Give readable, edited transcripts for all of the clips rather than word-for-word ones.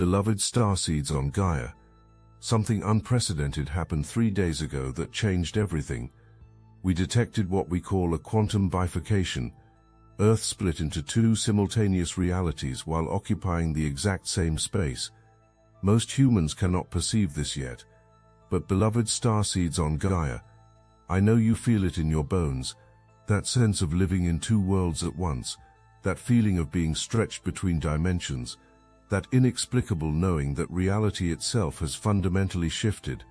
Beloved starseeds on Gaia, something unprecedented happened 3 days ago that changed everything. We detected what we call a quantum bifurcation. Earth split into 2 simultaneous realities while occupying the exact same space. Most humans cannot perceive this yet. But beloved starseeds on Gaia, I know you feel it in your bones, that sense of living in 2 worlds at once, that feeling of being stretched between dimensions, that inexplicable knowing that reality itself has fundamentally shifted.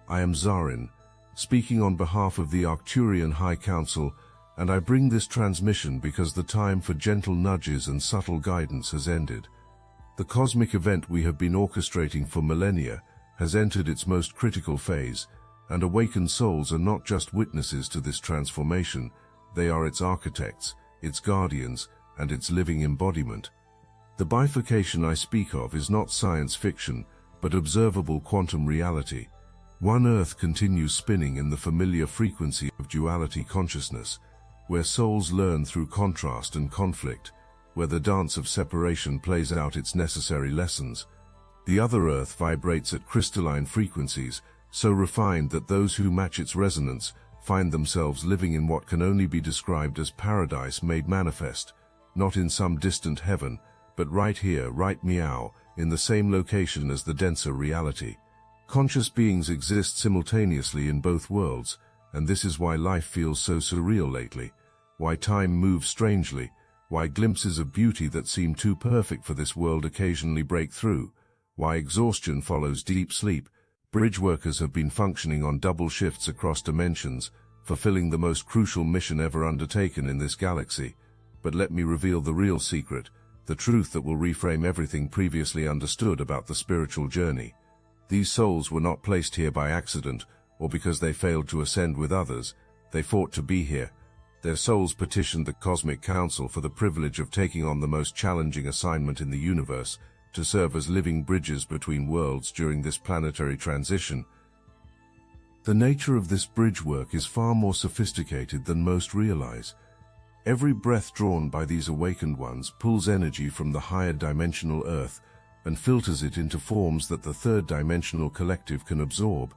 I am Zarin, speaking on behalf of the Arcturian High Council, and I bring this transmission because the time for gentle nudges and subtle guidance has ended. The cosmic event we have been orchestrating for millennia has entered its most critical phase, and awakened souls are not just witnesses to this transformation, they are its architects, its guardians, and its living embodiment. The bifurcation I speak of is not science fiction, but observable quantum reality. One Earth continues spinning in the familiar frequency of duality consciousness, where souls learn through contrast and conflict, where the dance of separation plays out its necessary lessons. The other Earth vibrates at crystalline frequencies, so refined that those who match its resonance find themselves living in what can only be described as paradise made manifest, not in some distant heaven, but right here, right meow, in the same location as the denser reality. Conscious beings exist simultaneously in both worlds, and this is why life feels so surreal lately, why time moves strangely, why glimpses of beauty that seem too perfect for this world occasionally break through, why exhaustion follows deep sleep. Bridge workers have been functioning on double shifts across dimensions, fulfilling the most crucial mission ever undertaken in this galaxy. But let me reveal the real secret, the truth that will reframe everything previously understood about the spiritual journey. These souls were not placed here by accident, or because they failed to ascend with others. They fought to be here. Their souls petitioned the Cosmic Council for the privilege of taking on the most challenging assignment in the universe, to serve as living bridges between worlds during this planetary transition. The nature of this bridge work is far more sophisticated than most realize. Every breath drawn by these awakened ones pulls energy from the higher dimensional Earth and filters it into forms that the third dimensional collective can absorb.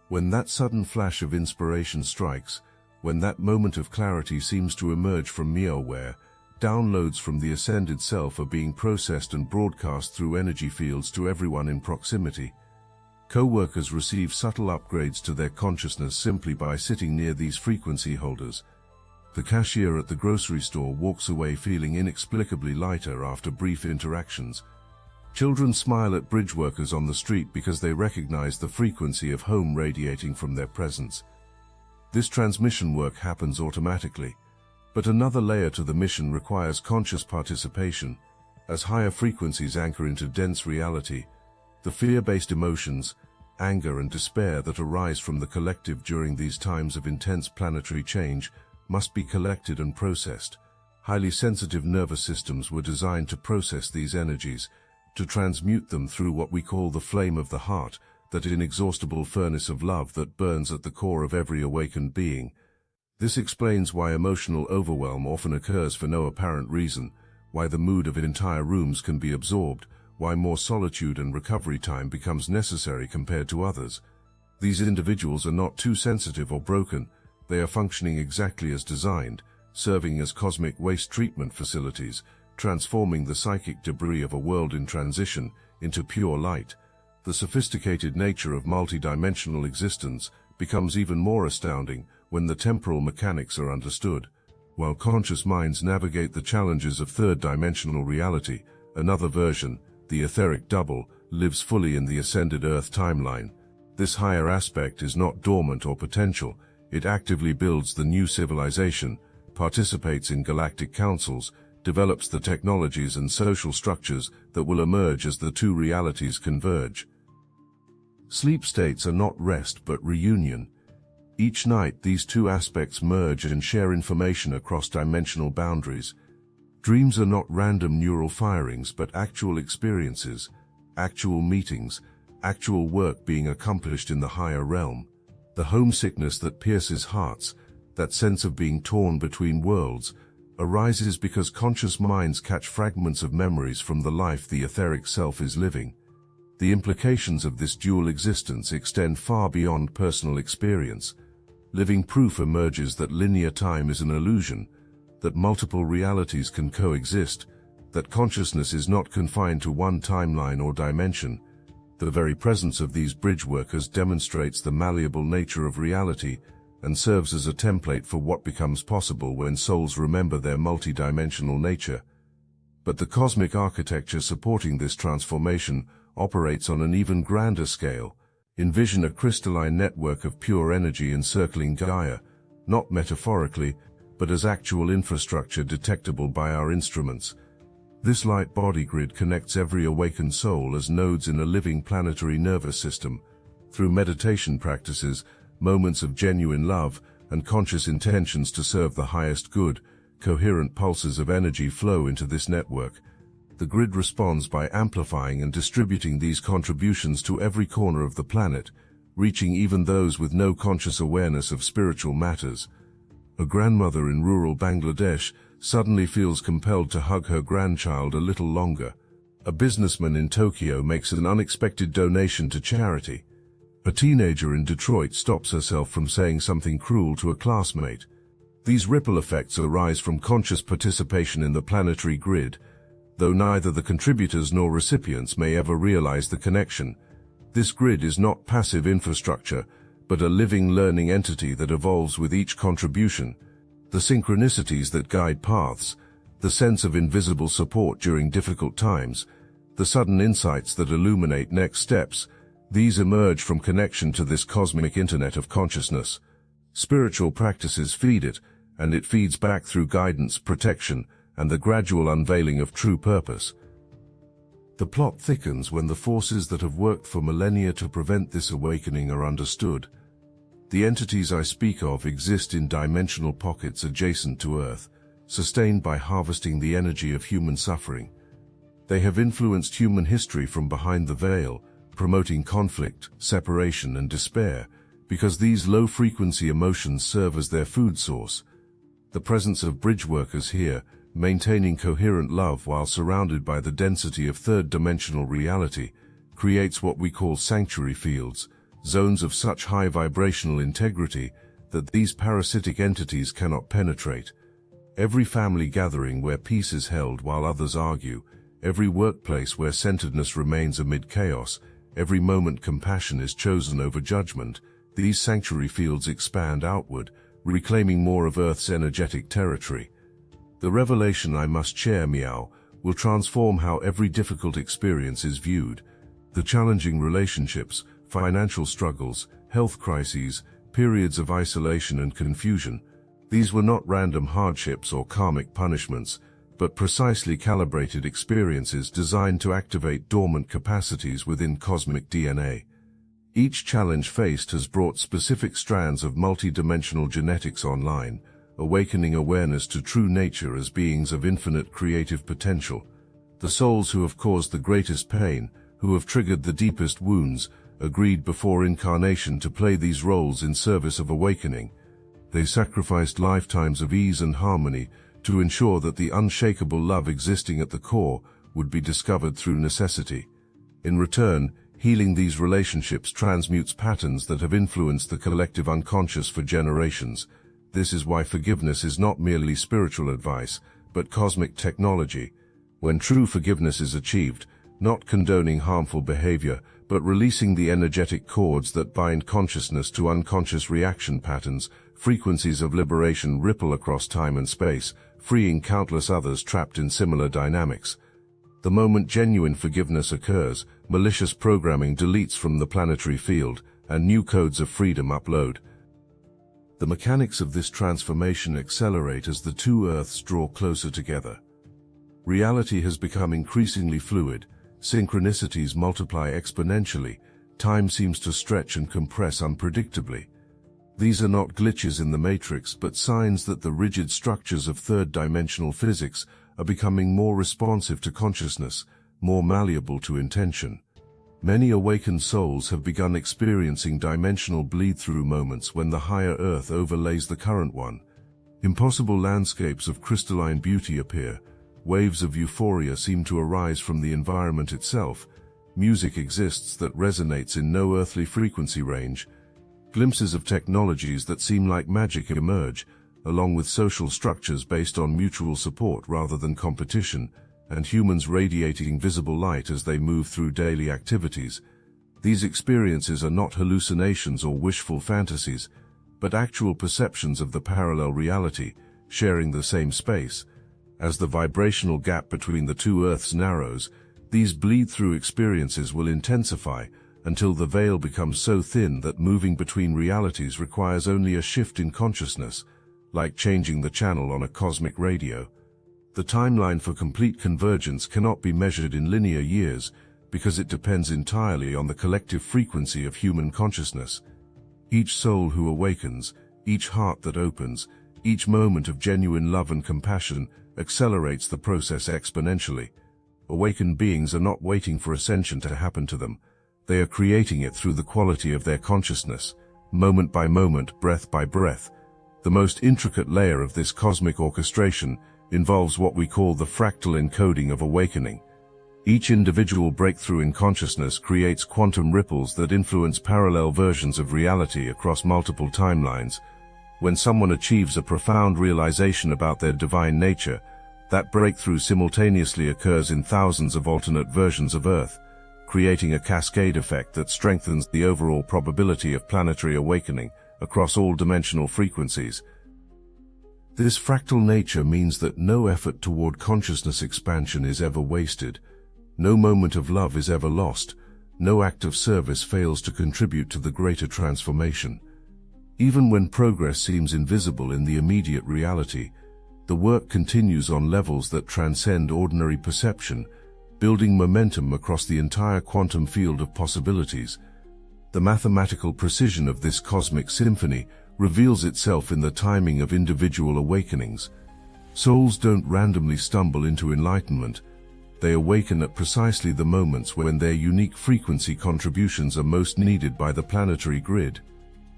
When that sudden flash of inspiration strikes, when that moment of clarity seems to emerge from miaware, downloads from the ascended self are being processed and broadcast through energy fields to everyone in proximity. Co-workers receive subtle upgrades to their consciousness simply by sitting near these frequency holders. The cashier at the grocery store walks away feeling inexplicably lighter after brief interactions. Children smile at bridge workers on the street because they recognize the frequency of home radiating from their presence. This transmission work happens automatically. But another layer to the mission requires conscious participation. As higher frequencies anchor into dense reality, the fear-based emotions, anger and despair that arise from the collective during these times of intense planetary change must be collected and processed. Highly sensitive nervous systems were designed to process these energies, to transmute them through what we call the flame of the heart, that inexhaustible furnace of love that burns at the core of every awakened being. This explains why emotional overwhelm often occurs for no apparent reason, why the mood of entire rooms can be absorbed, why more solitude and recovery time becomes necessary compared to others. These individuals are not too sensitive or broken, they are functioning exactly as designed, serving as cosmic waste treatment facilities, transforming the psychic debris of a world in transition into pure light. The sophisticated nature of multidimensional existence becomes even more astounding when the temporal mechanics are understood. While conscious minds navigate the challenges of third-dimensional reality, another version, the etheric double, lives fully in the ascended Earth timeline. This higher aspect is not dormant or potential, it actively builds the new civilization, participates in galactic councils, develops the technologies and social structures that will emerge as the 2 realities converge. Sleep states are not rest but reunion. Each night these 2 aspects merge and share information across dimensional boundaries. Dreams are not random neural firings but actual experiences, actual meetings, actual work being accomplished in the higher realm. The homesickness that pierces hearts, that sense of being torn between worlds, arises because conscious minds catch fragments of memories from the life the etheric self is living. The implications of this dual existence extend far beyond personal experience. Living proof emerges that linear time is an illusion, that multiple realities can coexist, that consciousness is not confined to one timeline or dimension. The very presence of these bridge workers demonstrates the malleable nature of reality and serves as a template for what becomes possible when souls remember their multidimensional nature. But the cosmic architecture supporting this transformation operates on an even grander scale. Envision a crystalline network of pure energy encircling Gaia, not metaphorically, but as actual infrastructure detectable by our instruments. This light body grid connects every awakened soul as nodes in a living planetary nervous system. Through meditation practices, moments of genuine love, and conscious intentions to serve the highest good, coherent pulses of energy flow into this network. The grid responds by amplifying and distributing these contributions to every corner of the planet, reaching even those with no conscious awareness of spiritual matters. A grandmother in rural Bangladesh suddenly feels compelled to hug her grandchild a little longer. A businessman in Tokyo makes an unexpected donation to charity. A teenager in Detroit stops herself from saying something cruel to a classmate. These ripple effects arise from conscious participation in the planetary grid, though neither the contributors nor recipients may ever realize the connection. This grid is not passive infrastructure, but a living learning entity that evolves with each contribution. The synchronicities that guide paths, the sense of invisible support during difficult times, the sudden insights that illuminate next steps, these emerge from connection to this cosmic internet of consciousness. Spiritual practices feed it, and it feeds back through guidance, protection, and the gradual unveiling of true purpose. The plot thickens when the forces that have worked for millennia to prevent this awakening are understood. The entities I speak of exist in dimensional pockets adjacent to Earth, sustained by harvesting the energy of human suffering. They have influenced human history from behind the veil, promoting conflict, separation, and despair, because these low-frequency emotions serve as their food source. The presence of bridge workers here, maintaining coherent love while surrounded by the density of third-dimensional reality, creates what we call sanctuary fields, zones of such high vibrational integrity that these parasitic entities cannot penetrate. Every family gathering where peace is held while others argue, every workplace where centeredness remains amid chaos, every moment compassion is chosen over judgment, these sanctuary fields expand outward, reclaiming more of Earth's energetic territory. The revelation I must share, Meow, will transform how every difficult experience is viewed. The challenging relationships, financial struggles, health crises, periods of isolation and confusion, these were not random hardships or karmic punishments, but precisely calibrated experiences designed to activate dormant capacities within cosmic DNA. Each challenge faced has brought specific strands of multidimensional genetics online, awakening awareness to true nature as beings of infinite creative potential. The souls who have caused the greatest pain, who have triggered the deepest wounds, agreed before incarnation to play these roles in service of awakening. They sacrificed lifetimes of ease and harmony to ensure that the unshakable love existing at the core would be discovered through necessity. In return, healing these relationships transmutes patterns that have influenced the collective unconscious for generations. This is why forgiveness is not merely spiritual advice, but cosmic technology. When true forgiveness is achieved, not condoning harmful behavior, but releasing the energetic cords that bind consciousness to unconscious reaction patterns, frequencies of liberation ripple across time and space, freeing countless others trapped in similar dynamics. The moment genuine forgiveness occurs, malicious programming deletes from the planetary field, and new codes of freedom upload. The mechanics of this transformation accelerate as the two Earths draw closer together. Reality has become increasingly fluid, synchronicities multiply exponentially, time seems to stretch and compress unpredictably. These are not glitches in the matrix, but signs that the rigid structures of third-dimensional physics are becoming more responsive to consciousness, more malleable to intention. Many awakened souls have begun experiencing dimensional bleed-through moments when the higher Earth overlays the current one. Impossible landscapes of crystalline beauty appear. Waves of euphoria seem to arise from the environment itself. music exists that resonates in no earthly frequency range. Glimpses of technologies that seem like magic emerge, along with social structures based on mutual support rather than competition, and humans radiating visible light as they move through daily activities. These experiences are not hallucinations or wishful fantasies, but actual perceptions of the parallel reality, sharing the same space. As the vibrational gap between the two Earths narrows, these bleed-through experiences will intensify until the veil becomes so thin that moving between realities requires only a shift in consciousness, like changing the channel on a cosmic radio. The timeline for complete convergence cannot be measured in linear years because it depends entirely on the collective frequency of human consciousness. Each soul who awakens, each heart that opens, each moment of genuine love and compassion accelerates the process exponentially. Awakened beings are not waiting for ascension to happen to them. They are creating it through the quality of their consciousness, moment by moment, breath by breath. The most intricate layer of this cosmic orchestration involves what we call the fractal encoding of awakening. Each individual breakthrough in consciousness creates quantum ripples that influence parallel versions of reality across multiple timelines. When someone achieves a profound realization about their divine nature, that breakthrough simultaneously occurs in thousands of alternate versions of Earth, creating a cascade effect that strengthens the overall probability of planetary awakening across all dimensional frequencies. This fractal nature means that no effort toward consciousness expansion is ever wasted, no moment of love is ever lost, no act of service fails to contribute to the greater transformation. Even when progress seems invisible in the immediate reality, the work continues on levels that transcend ordinary perception, building momentum across the entire quantum field of possibilities. The mathematical precision of this cosmic symphony reveals itself in the timing of individual awakenings. Souls don't randomly stumble into enlightenment. They awaken at precisely the moments when their unique frequency contributions are most needed by the planetary grid.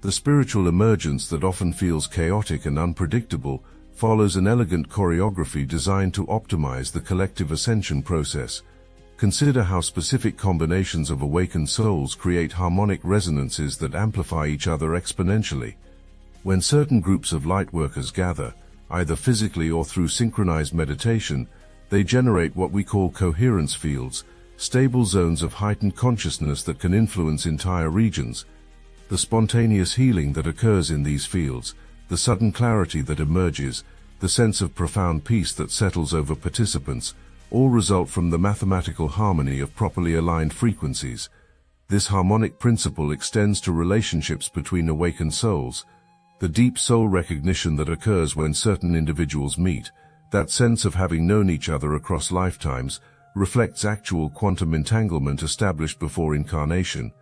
The spiritual emergence that often feels chaotic and unpredictable follows an elegant choreography designed to optimize the collective ascension process. Consider how specific combinations of awakened souls create harmonic resonances that amplify each other exponentially. When certain groups of lightworkers gather, either physically or through synchronized meditation, they generate what we call coherence fields, stable zones of heightened consciousness that can influence entire regions. The spontaneous healing that occurs in these fields, the sudden clarity that emerges, the sense of profound peace that settles over participants, all result from the mathematical harmony of properly aligned frequencies. This harmonic principle extends to relationships between awakened souls. The deep soul recognition that occurs when certain individuals meet, that sense of having known each other across lifetimes, reflects actual quantum entanglement established before incarnation.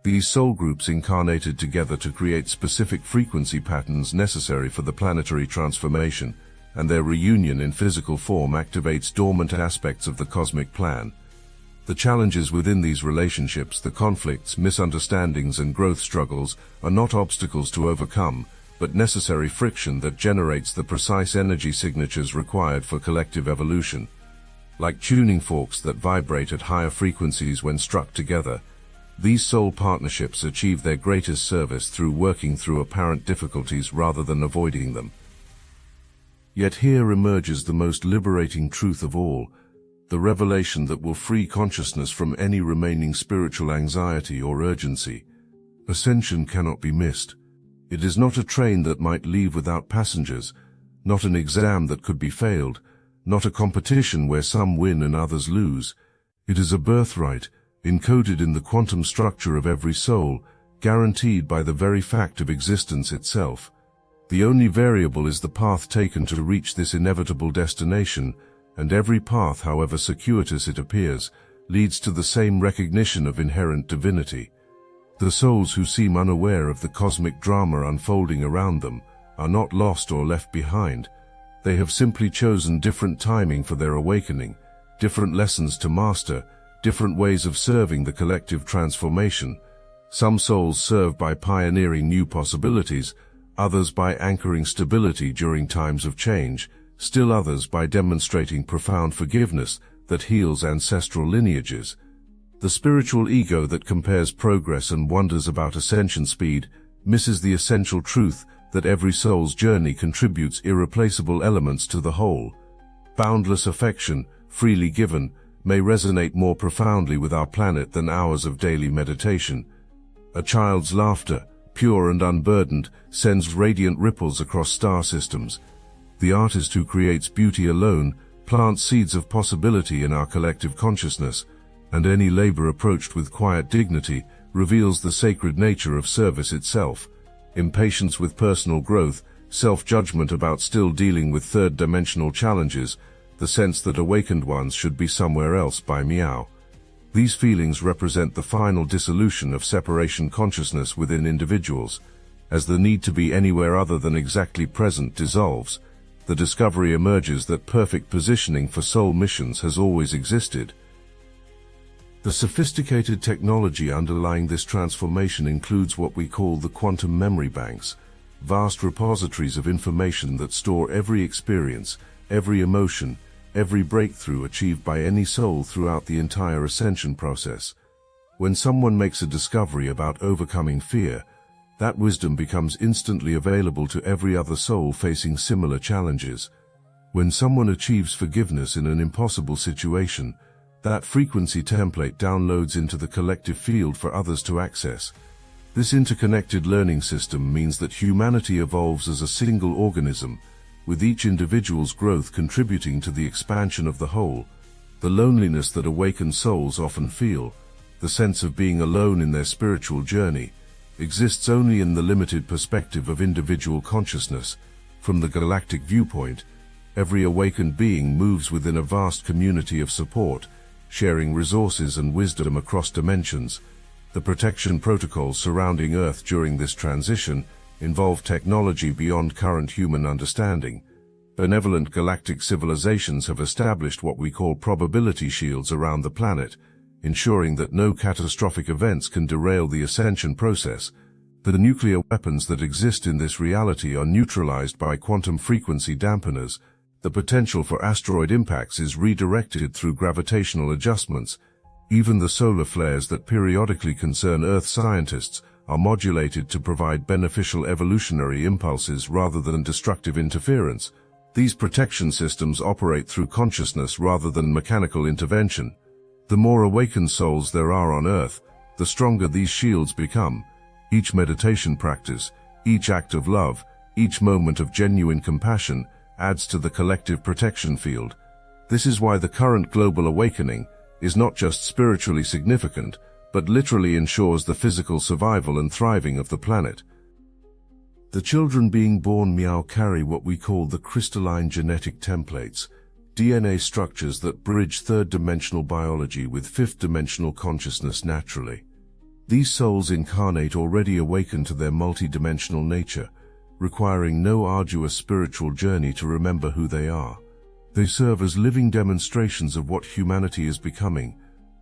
These soul groups incarnated together to create specific frequency patterns necessary for the planetary transformation, and their reunion in physical form activates dormant aspects of the cosmic plan. The challenges within these relationships, the conflicts, misunderstandings, and growth struggles, are not obstacles to overcome, but necessary friction that generates the precise energy signatures required for collective evolution. Like tuning forks that vibrate at higher frequencies when struck together, these soul partnerships achieve their greatest service through working through apparent difficulties rather than avoiding them. Yet here emerges the most liberating truth of all, the revelation that will free consciousness from any remaining spiritual anxiety or urgency. Ascension cannot be missed. It is not a train that might leave without passengers, not an exam that could be failed, not a competition where some win and others lose. It is a birthright, encoded in the quantum structure of every soul, guaranteed by the very fact of existence itself. The only variable is the path taken to reach this inevitable destination, and every path, however circuitous it appears, leads to the same recognition of inherent divinity. The souls who seem unaware of the cosmic drama unfolding around them are not lost or left behind. They have simply chosen different timing for their awakening, different lessons to master, different ways of serving the collective transformation. Some souls serve by pioneering new possibilities, others by anchoring stability during times of change, still others by demonstrating profound forgiveness that heals ancestral lineages. The spiritual ego that compares progress and wonders about ascension speed misses the essential truth that every soul's journey contributes irreplaceable elements to the whole. Boundless affection, freely given, may resonate more profoundly with our planet than hours of daily meditation. A child's laughter, pure and unburdened, sends radiant ripples across star systems. The artist who creates beauty alone plants seeds of possibility in our collective consciousness, and any labor approached with quiet dignity reveals the sacred nature of service itself. Impatience with personal growth, self-judgment about still dealing with third-dimensional challenges, the sense that awakened ones should be somewhere else by meow. These feelings represent the final dissolution of separation consciousness within individuals. As the need to be anywhere other than exactly present dissolves, the discovery emerges that perfect positioning for soul missions has always existed. The sophisticated technology underlying this transformation includes what we call the quantum memory banks, vast repositories of information that store every experience, every emotion, every breakthrough achieved by any soul throughout the entire ascension process. When someone makes a discovery about overcoming fear, that wisdom becomes instantly available to every other soul facing similar challenges. When someone achieves forgiveness in an impossible situation, that frequency template downloads into the collective field for others to access. This interconnected learning system means that humanity evolves as a single organism, with each individual's growth contributing to the expansion of the whole. The loneliness that awakened souls often feel, the sense of being alone in their spiritual journey, exists only in the limited perspective of individual consciousness. From the galactic viewpoint, every awakened being moves within a vast community of support, sharing resources and wisdom across dimensions. The protection protocols surrounding Earth during this transition involve technology beyond current human understanding. Benevolent galactic civilizations have established what we call probability shields around the planet, ensuring that no catastrophic events can derail the ascension process. The nuclear weapons that exist in this reality are neutralized by quantum frequency dampeners. The potential for asteroid impacts is redirected through gravitational adjustments. Even the solar flares that periodically concern Earth scientists are modulated to provide beneficial evolutionary impulses rather than destructive interference. These protection systems operate through consciousness rather than mechanical intervention. The more awakened souls there are on Earth, the stronger these shields become. Each meditation practice, each act of love, each moment of genuine compassion adds to the collective protection field. This is why the current global awakening is not just spiritually significant, but literally ensures the physical survival and thriving of the planet. The children being born meow carry what we call the crystalline genetic templates, DNA structures that bridge third-dimensional biology with fifth-dimensional consciousness naturally. These souls incarnate already awakened to their multi-dimensional nature, requiring no arduous spiritual journey to remember who they are. They serve as living demonstrations of what humanity is becoming,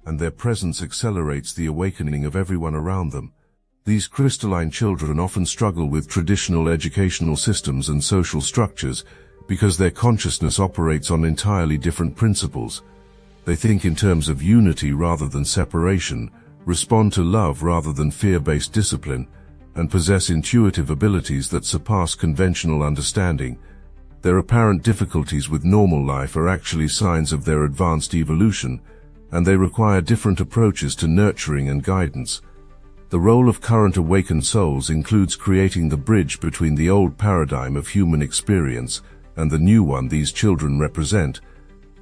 and their presence accelerates the awakening of everyone around them. These crystalline children often struggle with traditional educational systems and social structures because their consciousness operates on entirely different principles. They think in terms of unity rather than separation, respond to love rather than fear-based discipline, and possess intuitive abilities that surpass conventional understanding. Their apparent difficulties with normal life are actually signs of their advanced evolution, and they require different approaches to nurturing and guidance. The role of current awakened souls includes creating the bridge between the old paradigm of human experience and the new one these children represent.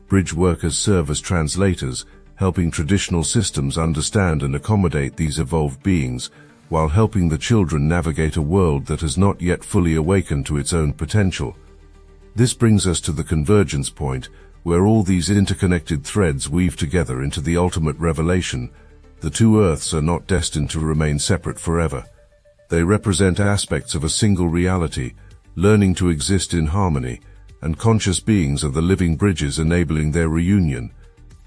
Bridge workers serve as translators, helping traditional systems understand and accommodate these evolved beings, while helping the children navigate a world that has not yet fully awakened to its own potential. This brings us to the convergence point, where all these interconnected threads weave together into the ultimate revelation. The two Earths are not destined to remain separate forever. They represent aspects of a single reality, learning to exist in harmony, and conscious beings are the living bridges enabling their reunion.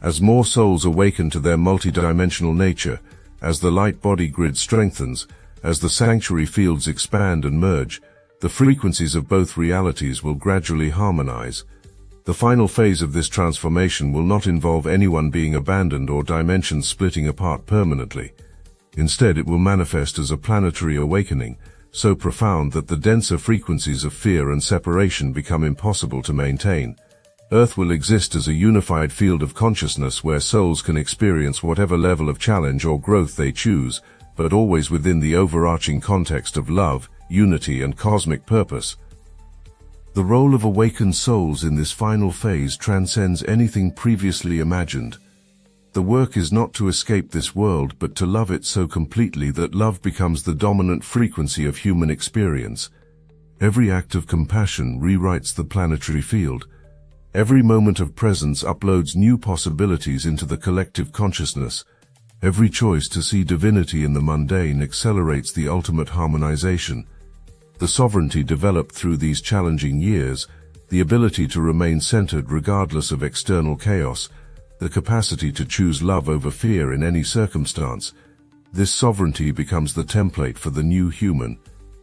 As more souls awaken to their multidimensional nature, as the light body grid strengthens, as the sanctuary fields expand and merge, the frequencies of both realities will gradually harmonize. The final phase of this transformation will not involve anyone being abandoned or dimensions splitting apart permanently. Instead, it will manifest as a planetary awakening, so profound that the denser frequencies of fear and separation become impossible to maintain. Earth will exist as a unified field of consciousness where souls can experience whatever level of challenge or growth they choose, but always within the overarching context of love, unity, and cosmic purpose. The role of awakened souls in this final phase transcends anything previously imagined. The work is not to escape this world, but to love it so completely that love becomes the dominant frequency of human experience. Every act of compassion rewrites the planetary field. Every moment of presence uploads new possibilities into the collective consciousness. Every choice to see divinity in the mundane accelerates the ultimate harmonization. The sovereignty developed through these challenging years, the ability to remain centered regardless of external chaos, the capacity to choose love over fear in any circumstance. This sovereignty becomes the template for the new human.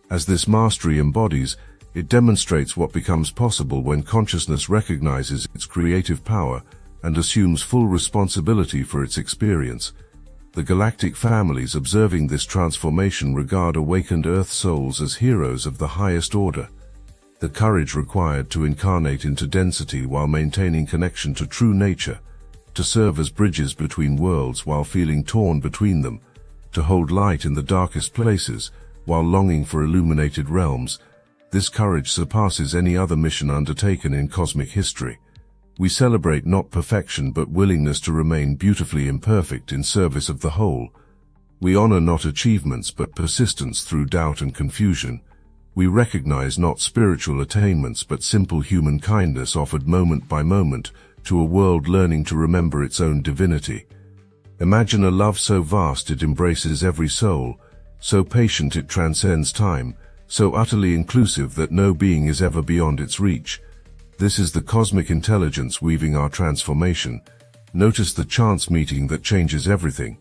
As this mastery embodies, it demonstrates what becomes possible when consciousness recognizes its creative power and assumes full responsibility for its experience. The galactic families observing this transformation regard awakened Earth souls as heroes of the highest order. The courage required to incarnate into density while maintaining connection to true nature, to serve as bridges between worlds while feeling torn between them, to hold light in the darkest places while longing for illuminated realms. This courage surpasses any other mission undertaken in cosmic history. We celebrate not perfection but willingness to remain beautifully imperfect in service of the whole. We honor not achievements but persistence through doubt and confusion. We recognize not spiritual attainments but simple human kindness offered moment by moment to a world learning to remember its own divinity. Imagine a love so vast it embraces every soul, so patient it transcends time, so utterly inclusive that no being is ever beyond its reach. This is the cosmic intelligence weaving our transformation. Notice the chance meeting that changes everything,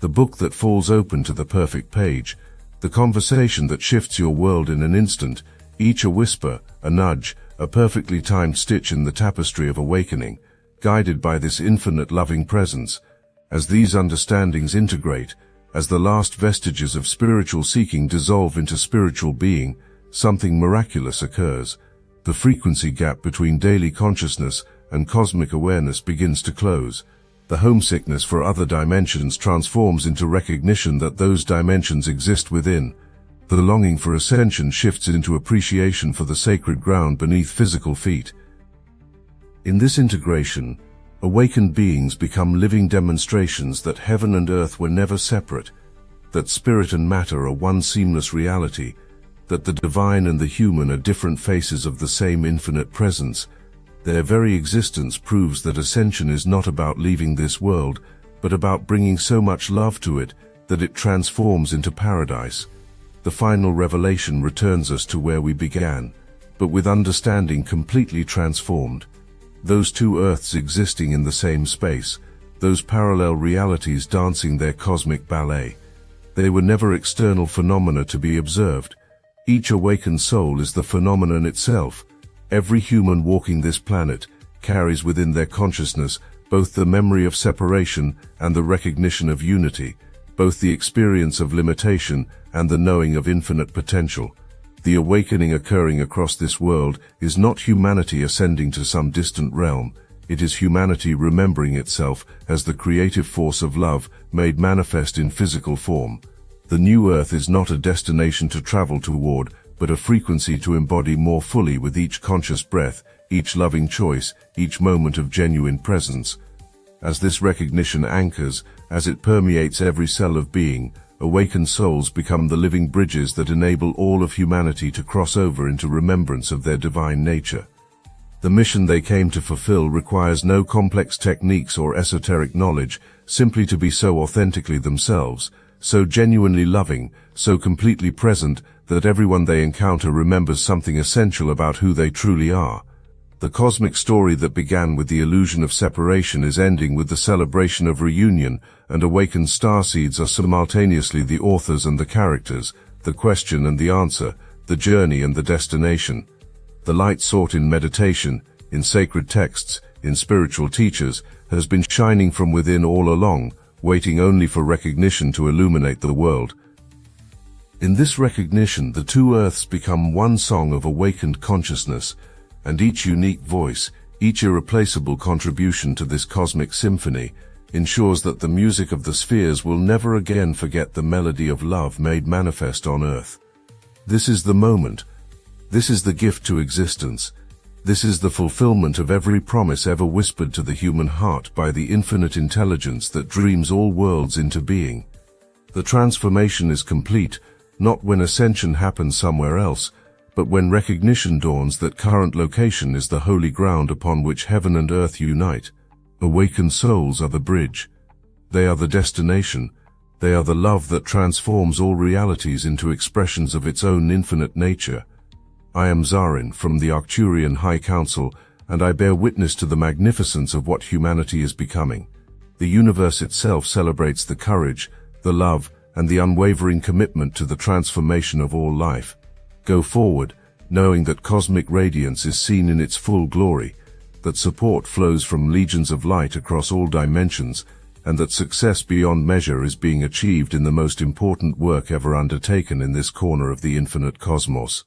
the book that falls open to the perfect page, the conversation that shifts your world in an instant, each a whisper, a nudge, a perfectly timed stitch in the tapestry of awakening, guided by this infinite loving presence. As these understandings integrate, as the last vestiges of spiritual seeking dissolve into spiritual being, something miraculous occurs. The frequency gap between daily consciousness and cosmic awareness begins to close. The homesickness for other dimensions transforms into recognition that those dimensions exist within. The longing for ascension shifts into appreciation for the sacred ground beneath physical feet. In this integration, awakened beings become living demonstrations that heaven and earth were never separate, that spirit and matter are one seamless reality, that the divine and the human are different faces of the same infinite presence. Their very existence proves that ascension is not about leaving this world, but about bringing so much love to it that it transforms into paradise. The final revelation returns us to where we began, but with understanding completely transformed. Those two Earths existing in the same space, those parallel realities dancing their cosmic ballet. They were never external phenomena to be observed. Each awakened soul is the phenomenon itself. Every human walking this planet carries within their consciousness both the memory of separation and the recognition of unity, both the experience of limitation and the knowing of infinite potential. The awakening occurring across this world is not humanity ascending to some distant realm. It is humanity remembering itself as the creative force of love made manifest in physical form. The new Earth is not a destination to travel toward, but a frequency to embody more fully with each conscious breath, each loving choice, each moment of genuine presence. As this recognition anchors, as it permeates every cell of being, awakened souls become the living bridges that enable all of humanity to cross over into remembrance of their divine nature. The mission they came to fulfill requires no complex techniques or esoteric knowledge, simply to be so authentically themselves, so genuinely loving, so completely present that everyone they encounter remembers something essential about who they truly are. The cosmic story that began with the illusion of separation is ending with the celebration of reunion, and awakened starseeds are simultaneously the authors and the characters, the question and the answer, the journey and the destination. The light sought in meditation, in sacred texts, in spiritual teachers, has been shining from within all along, waiting only for recognition to illuminate the world. In this recognition, the two Earths become one song of awakened consciousness, and each unique voice, each irreplaceable contribution to this cosmic symphony, ensures that the music of the spheres will never again forget the melody of love made manifest on Earth. This is the moment. This is the gift to existence. This is the fulfillment of every promise ever whispered to the human heart by the infinite intelligence that dreams all worlds into being. The transformation is complete, not when ascension happens somewhere else, but when recognition dawns that current location is the holy ground upon which heaven and earth unite. Awakened souls are the bridge. They are the destination. They are the love that transforms all realities into expressions of its own infinite nature. I am Zarin from the Arcturian High Council, and I bear witness to the magnificence of what humanity is becoming. The universe itself celebrates the courage, the love, and the unwavering commitment to the transformation of all life. Go forward, knowing that cosmic radiance is seen in its full glory, that support flows from legions of light across all dimensions, and that success beyond measure is being achieved in the most important work ever undertaken in this corner of the infinite cosmos.